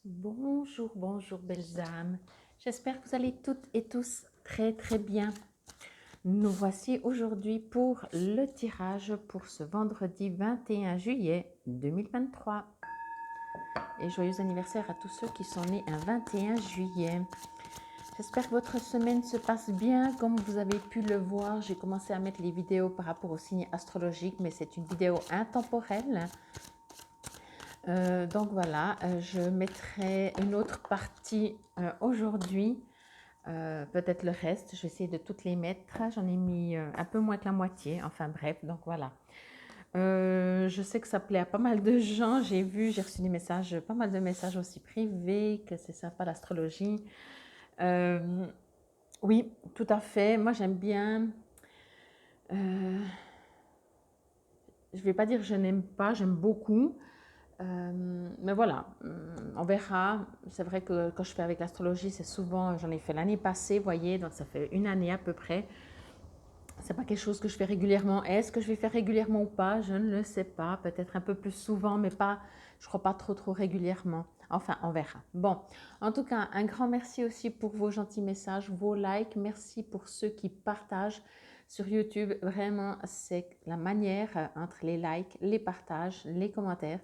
Bonjour, bonjour belles âmes. J'espère que vous allez toutes et tous très très bien. Nous voici aujourd'hui pour le tirage pour ce vendredi 21 juillet 2023. Et joyeux anniversaire à tous ceux qui sont nés un 21 juillet. J'espère que votre semaine se passe bien. Comme vous avez pu le voir, j'ai commencé à mettre les vidéos par rapport aux signes astrologiques, mais c'est une vidéo intemporelle. Donc voilà, je mettrai une autre partie aujourd'hui, peut-être le reste, je vais essayer de toutes les mettre, j'en ai mis un peu moins que la moitié, enfin bref, donc voilà. Je sais que ça plaît à pas mal de gens, j'ai reçu des messages, pas mal de messages aussi privés, que c'est sympa l'astrologie. Oui, tout à fait, moi j'aime bien, je ne vais pas dire que je n'aime pas, j'aime beaucoup. Mais voilà, on verra. C'est vrai que quand je fais avec l'astrologie, c'est souvent, j'en ai fait l'année passée, vous voyez, donc ça fait une année à peu près. C'est pas quelque chose que je fais régulièrement. Est-ce que je vais faire régulièrement ou pas? Je ne le sais pas. Peut-être un peu plus souvent, mais pas, je crois pas trop régulièrement. Enfin, on verra. Bon, en tout cas, un grand merci aussi pour vos gentils messages, vos likes. Merci pour ceux qui partagent sur YouTube. Vraiment, c'est la manière entre les likes, les partages, les commentaires,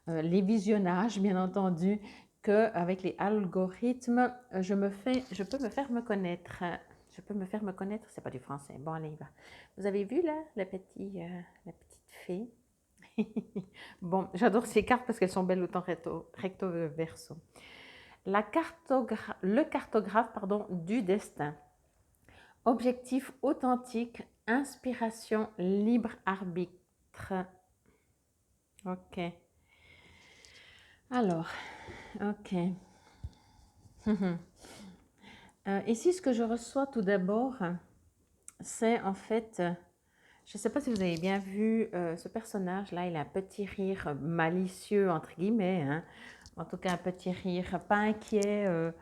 les visionnages, bien entendu, qu'avec les algorithmes, je peux me faire me connaître. Je peux me faire me connaître, c'est pas du français. Bon, allez, va. Vous avez vu là, la petite fée? Bon, j'adore ces cartes parce qu'elles sont belles autant recto verso. Le cartographe pardon, du destin. Objectif authentique, inspiration, libre arbitre. Ok. Alors, ok. Ici, ce que je reçois tout d'abord, c'est en fait, je ne sais pas si vous avez bien vu ce personnage-là, il a un petit rire malicieux, entre guillemets, hein. En tout cas un petit rire pas inquiet,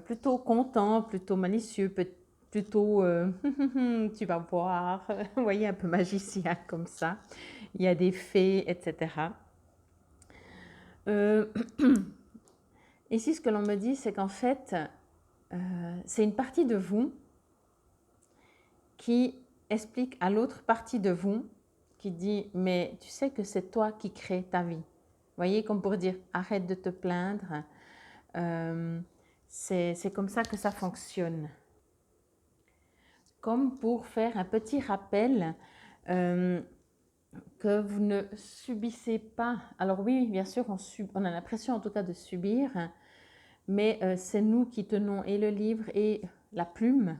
plutôt content, plutôt malicieux, plutôt tu vas voir, vous voyez, un peu magicien comme ça. Il y a des fées, etc. Euh, Ici, ce que l'on me dit, c'est qu'en fait, c'est une partie de vous qui explique à l'autre partie de vous, qui dit, mais tu sais que c'est toi qui crées ta vie. Vous voyez, comme pour dire, arrête de te plaindre. C'est comme ça que ça fonctionne. Comme pour faire un petit rappel que vous ne subissez pas. Alors oui, bien sûr, on a l'impression en tout cas de subir, mais c'est nous qui tenons et le livre et la plume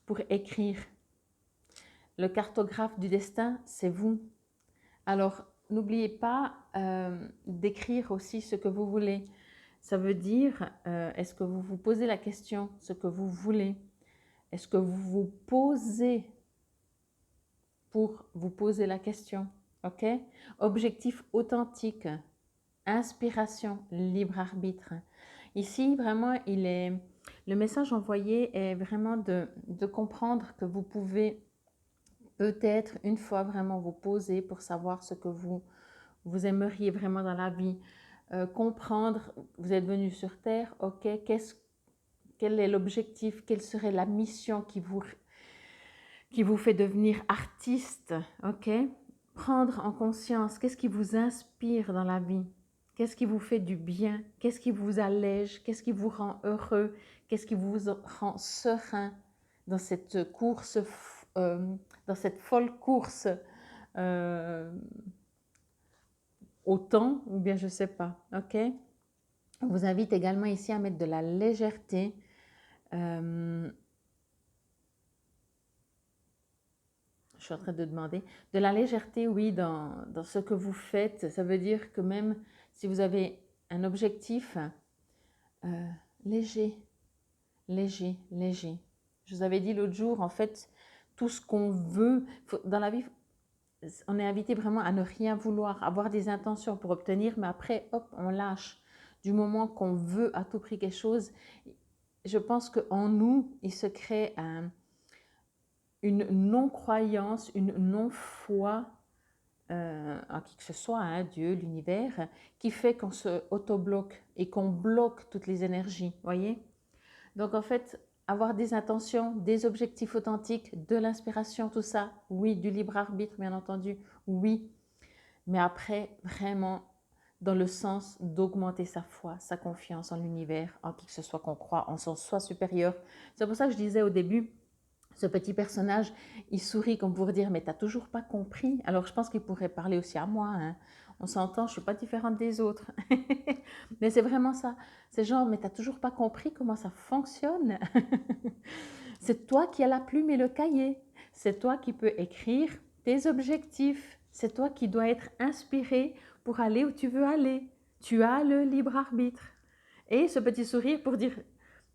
pour écrire. Le cartographe du destin, c'est vous. Alors, n'oubliez pas d'écrire aussi ce que vous voulez. Ça veut dire, est-ce que vous vous posez la question, ce que vous voulez? Est-ce que vous vous posez pour vous poser la question? Ok? Objectif authentique, inspiration, libre arbitre. Ici, vraiment, le message envoyé est vraiment de comprendre que vous pouvez peut-être une fois vraiment vous poser pour savoir ce que vous aimeriez vraiment dans la vie. Comprendre, vous êtes venu sur Terre, ok, quel est l'objectif, quelle serait la mission qui vous fait devenir artiste, ok? Prendre en conscience, qu'est-ce qui vous inspire dans la vie? Qu'est-ce qui vous fait du bien? Qu'est-ce qui vous allège? Qu'est-ce qui vous rend heureux? Qu'est-ce qui vous rend serein dans cette course, dans cette folle course euh, au temps, ou bien je ne sais pas, ok? On vous invite également ici à mettre de la légèreté. Je suis en train de demander. De la légèreté, oui, dans ce que vous faites. Ça veut dire que même si vous avez un objectif, léger, léger, léger. Je vous avais dit l'autre jour, en fait, tout ce qu'on veut, dans la vie, on est invité vraiment à ne rien vouloir, avoir des intentions pour obtenir, mais après, hop, on lâche. Du moment qu'on veut à tout prix quelque chose, je pense qu'en nous, il se crée une non-croyance, une non-foi à qui que ce soit, hein, Dieu, l'univers, qui fait qu'on se auto-bloque et qu'on bloque toutes les énergies, voyez? Donc en fait, avoir des intentions, des objectifs authentiques, de l'inspiration, tout ça, oui, du libre arbitre, bien entendu, oui, mais après, vraiment, dans le sens d'augmenter sa foi, sa confiance en l'univers, en qui que ce soit qu'on croit, en son soi supérieur. C'est pour ça que je disais au début, ce petit personnage, il sourit comme pour dire « mais t'as toujours pas compris ?» Alors je pense qu'il pourrait parler aussi à moi, hein. On s'entend, je suis pas différente des autres. Mais c'est vraiment ça. C'est genre « mais t'as toujours pas compris comment ça fonctionne ?» C'est toi qui as la plume et le cahier. C'est toi qui peux écrire tes objectifs. C'est toi qui dois être inspiré pour aller où tu veux aller. Tu as le libre arbitre. Et ce petit sourire pour dire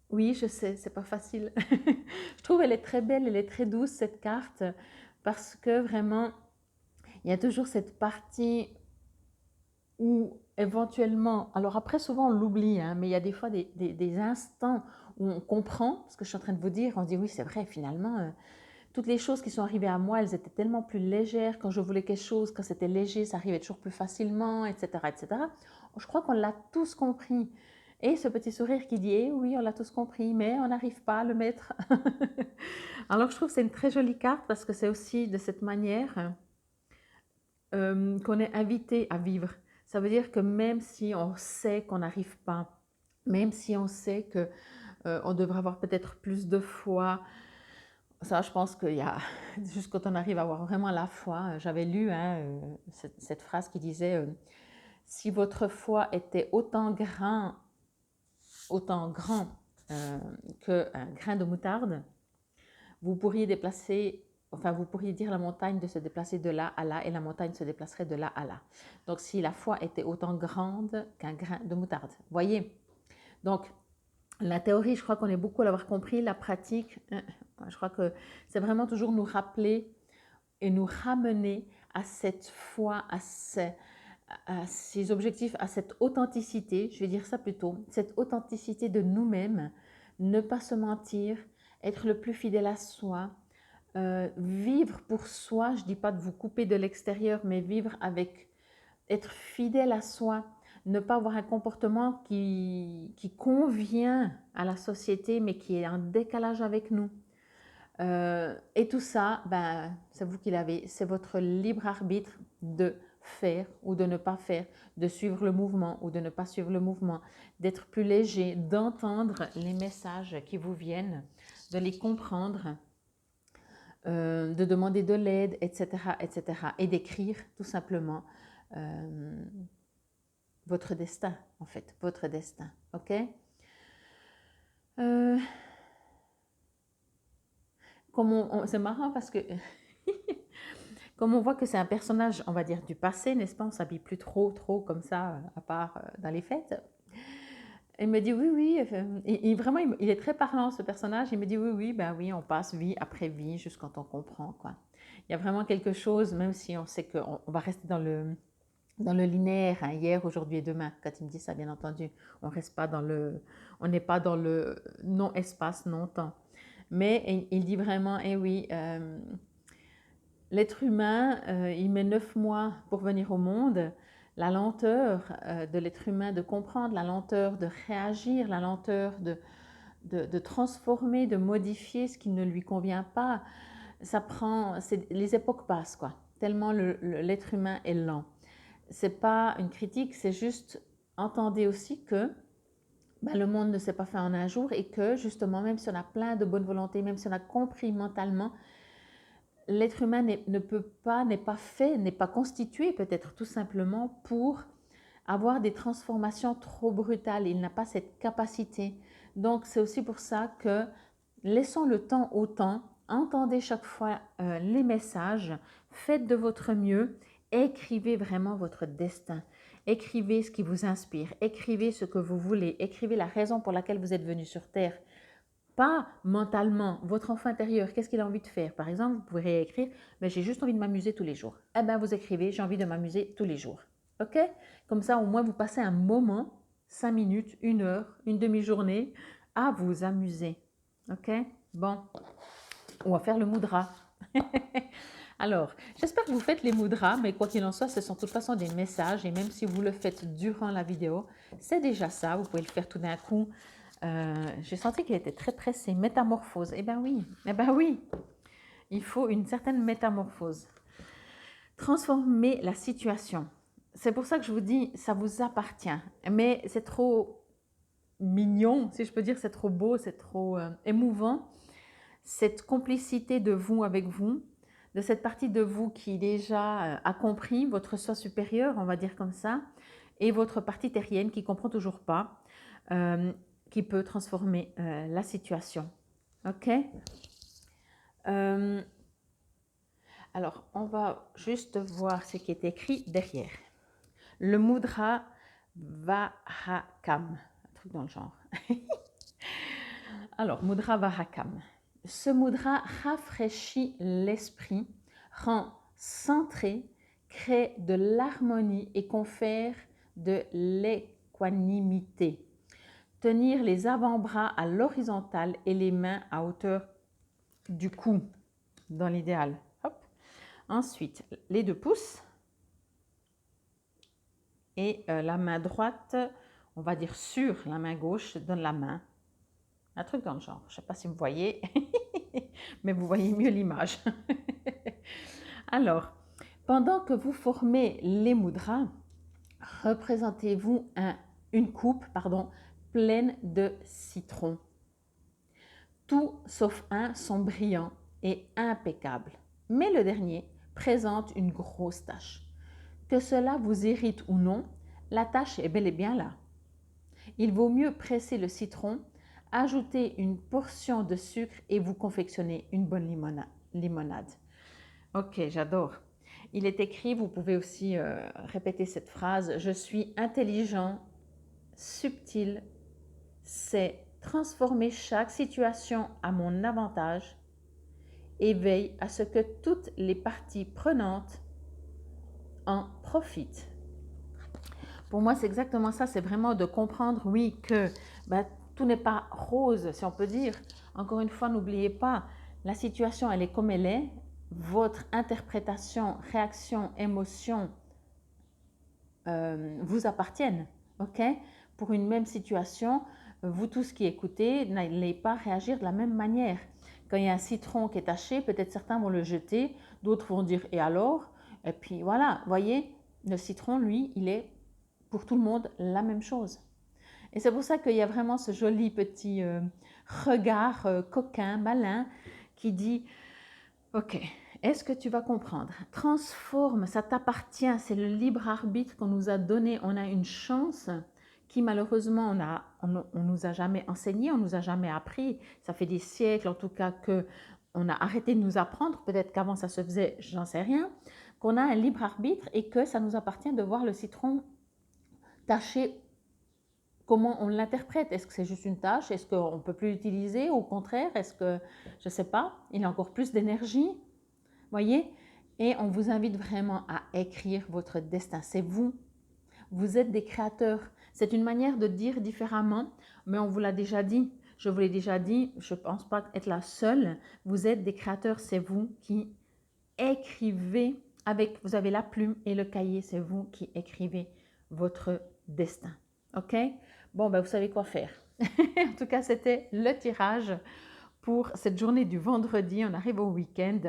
oui, je sais, c'est pas facile. Je trouve elle est très belle, elle est très douce cette carte parce que vraiment il y a toujours cette partie où éventuellement, alors après souvent on l'oublie, hein, mais il y a des fois des instants où on comprend ce que je suis en train de vous dire, on se dit oui c'est vrai finalement, toutes les choses qui sont arrivées à moi, elles étaient tellement plus légères, quand je voulais quelque chose, quand c'était léger, ça arrivait toujours plus facilement, etc. etc. Je crois qu'on l'a tous compris. Et ce petit sourire qui dit eh oui, on l'a tous compris, mais on n'arrive pas à le mettre. Alors je trouve que c'est une très jolie carte parce que c'est aussi de cette manière qu'on est invité à vivre. Ça veut dire que même si on sait qu'on n'arrive pas, même si on sait que on devrait avoir peut-être plus de foi, ça je pense qu'il y a, juste quand on arrive à avoir vraiment la foi, j'avais lu hein, cette phrase qui disait si votre foi était autant grand qu'un grain de moutarde, vous pourriez déplacer, enfin vous pourriez dire à la montagne de se déplacer de là à là et la montagne se déplacerait de là à là. Donc si la foi était autant grande qu'un grain de moutarde, voyez. Donc la théorie, je crois qu'on est beaucoup à l'avoir compris, la pratique, je crois que c'est vraiment toujours nous rappeler et nous ramener à cette foi, à ces objectifs, à cette authenticité, je vais dire ça plutôt, cette authenticité de nous-mêmes, ne pas se mentir, être le plus fidèle à soi, vivre pour soi, je ne dis pas de vous couper de l'extérieur, mais vivre avec, être fidèle à soi, ne pas avoir un comportement qui convient à la société, mais qui est en décalage avec nous. Et tout ça, ben, c'est vous qui l'avez, c'est votre libre arbitre de faire ou de ne pas faire, de suivre le mouvement ou de ne pas suivre le mouvement, d'être plus léger, d'entendre les messages qui vous viennent, de les comprendre, de demander de l'aide, etc., etc., et d'écrire tout simplement votre destin, en fait, votre destin, ok? C'est marrant parce que comme on voit que c'est un personnage, on va dire, du passé, n'est-ce pas? On ne s'habille plus trop comme ça, à part dans les fêtes. Il me dit oui, oui, vraiment, il est très parlant ce personnage. Il me dit oui, oui, ben oui, on passe vie après vie jusqu'à quand on comprend, quoi. Il y a vraiment quelque chose, même si on sait qu'on va rester dans le linéaire, hein, hier, aujourd'hui et demain. Quand il me dit ça, bien entendu, on n'est pas dans le non-espace, non-temps. Mais il dit vraiment, eh oui, l'être humain, il met 9 mois pour venir au monde. La lenteur de l'être humain de comprendre, la lenteur de réagir, la lenteur de transformer, de modifier ce qui ne lui convient pas, les époques passent, quoi. Tellement l'être humain est lent. C'est pas une critique, c'est juste entendez aussi que ben, le monde ne s'est pas fait en un jour et que justement, même si on a plein de bonne volonté, même si on a compris mentalement, l'être humain n'est pas fait, n'est pas constitué peut-être tout simplement pour avoir des transformations trop brutales. Il n'a pas cette capacité. Donc c'est aussi pour ça que laissons le temps au temps, entendez chaque fois les messages, faites de votre mieux, écrivez vraiment votre destin. Écrivez ce qui vous inspire, écrivez ce que vous voulez, écrivez la raison pour laquelle vous êtes venu sur Terre. Pas mentalement, votre enfant intérieur, qu'est-ce qu'il a envie de faire? Par exemple, vous pourrez écrire, mais j'ai juste envie de m'amuser tous les jours. Eh bien, vous écrivez, j'ai envie de m'amuser tous les jours. OK? Comme ça, au moins, vous passez un moment, 5 minutes, 1 heure, une demi-journée, à vous amuser. OK? Bon, on va faire le moudra. Alors, j'espère que vous faites les mudras, mais quoi qu'il en soit, ce sont de toute façon des messages et même si vous le faites durant la vidéo, c'est déjà ça. Vous pouvez le faire tout d'un coup. J'ai senti qu'il était très pressé. Métamorphose. Eh ben oui, il faut une certaine métamorphose. Transformer la situation. C'est pour ça que je vous dis, ça vous appartient. Mais c'est trop mignon, si je peux dire, c'est trop beau, c'est trop émouvant. Cette complicité de vous avec vous, de cette partie de vous qui déjà a compris votre soi supérieur, on va dire comme ça, et votre partie terrienne qui ne comprend toujours pas, qui peut transformer la situation. Ok. Alors, on va juste voir ce qui est écrit derrière. Le mudra Vahakam, un truc dans le genre. Alors, mudra Vahakam. Ce mudra rafraîchit l'esprit, rend centré, crée de l'harmonie et confère de l'équanimité. Tenir les avant-bras à l'horizontale et les mains à hauteur du cou, dans l'idéal. Ensuite, les 2 pouces et la main droite, on va dire sur la main gauche, donne la main. Un truc dans le genre. Je ne sais pas si vous voyez, mais vous voyez mieux l'image. Alors, pendant que vous formez les mudras, représentez-vous une coupe pleine de citron. Tout sauf un sont brillants et impeccables, mais le dernier présente une grosse tache. Que cela vous irrite ou non, la tache est bel et bien là. Il vaut mieux presser le citron, ajouter une portion de sucre et vous confectionner une bonne limonade. Ok, j'adore. Il est écrit, vous pouvez aussi répéter cette phrase, je suis intelligent, subtil, c'est transformer chaque situation à mon avantage et veille à ce que toutes les parties prenantes en profitent. Pour moi, c'est exactement ça, c'est vraiment de comprendre, oui, que tout n'est pas rose, si on peut dire. Encore une fois, n'oubliez pas, la situation, elle est comme elle est. Votre interprétation, réaction, émotion vous appartiennent, ok? Pour une même situation, vous tous qui écoutez, n'allez pas réagir de la même manière. Quand il y a un citron qui est taché, peut-être certains vont le jeter, d'autres vont dire « et alors ?» Et puis voilà, voyez, le citron, lui, il est pour tout le monde la même chose. Et c'est pour ça qu'il y a vraiment ce joli petit regard coquin, malin, qui dit « Ok, est-ce que tu vas comprendre? Transforme, ça t'appartient, c'est le libre arbitre qu'on nous a donné. On a une chance qui malheureusement on nous a jamais enseigné, on nous a jamais appris. Ça fait des siècles en tout cas qu'on a arrêté de nous apprendre, peut-être qu'avant ça se faisait, j'en sais rien, qu'on a un libre arbitre et que ça nous appartient de voir le citron taché. Comment on l'interprète? Est-ce que c'est juste une tâche? Est-ce qu'on ne peut plus l'utiliser? Au contraire, est-ce que, je ne sais pas, il a encore plus d'énergie? Voyez? Et on vous invite vraiment à écrire votre destin. C'est vous. Vous êtes des créateurs. C'est une manière de dire différemment, mais on vous l'a déjà dit. Je vous l'ai déjà dit, je ne pense pas être la seule. Vous êtes des créateurs, c'est vous qui écrivez vous avez la plume et le cahier, c'est vous qui écrivez votre destin. Ok? Bon, vous savez quoi faire. En tout cas, c'était le tirage pour cette journée du vendredi. On arrive au week-end,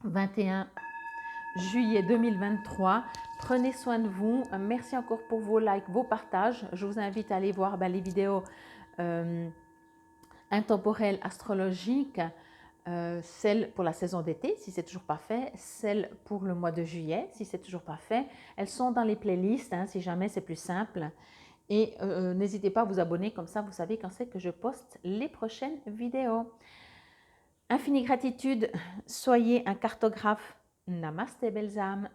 21 juillet 2023. Prenez soin de vous. Merci encore pour vos likes, vos partages. Je vous invite à aller voir les vidéos intemporelles astrologiques, celle pour la saison d'été, si ce n'est toujours pas fait, celle pour le mois de juillet, si ce n'est toujours pas fait. Elles sont dans les playlists, si jamais c'est plus simple. Et n'hésitez pas à vous abonner, comme ça vous savez quand c'est que je poste les prochaines vidéos. Infinie gratitude, soyez un cartographe. Namasté belles âmes.